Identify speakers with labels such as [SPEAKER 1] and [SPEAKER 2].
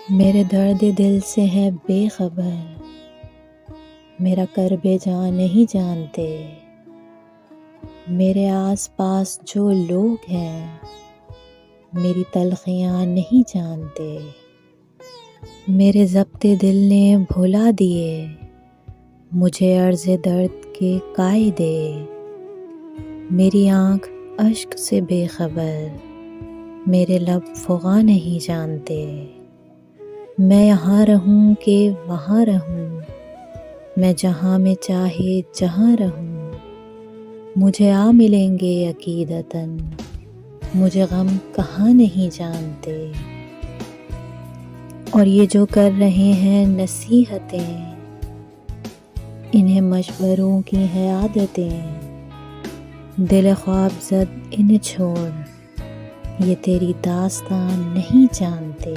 [SPEAKER 1] میرے درد دل سے ہے بے خبر، میرا کرب جاں نہیں جانتے۔ میرے آس پاس جو لوگ ہیں میری تلخیاں نہیں جانتے۔ میرے ضبط دل نے بھلا دیے مجھے عرض درد کے قاعدے۔ میری آنکھ اشک سے بے خبر، میرے لب فغاں نہیں جانتے۔ میں یہاں رہوں کہ وہاں رہوں، میں جہاں میں چاہے جہاں رہوں، مجھے آ ملیں گے عقیدتاً، مجھے غم کہاں نہیں جانتے۔ اور یہ جو کر رہے ہیں نصیحتیں، انہیں مشوروں کی ہیں عادتیں۔ دل خواب زد انہیں چھوڑ، یہ تیری داستان نہیں جانتے۔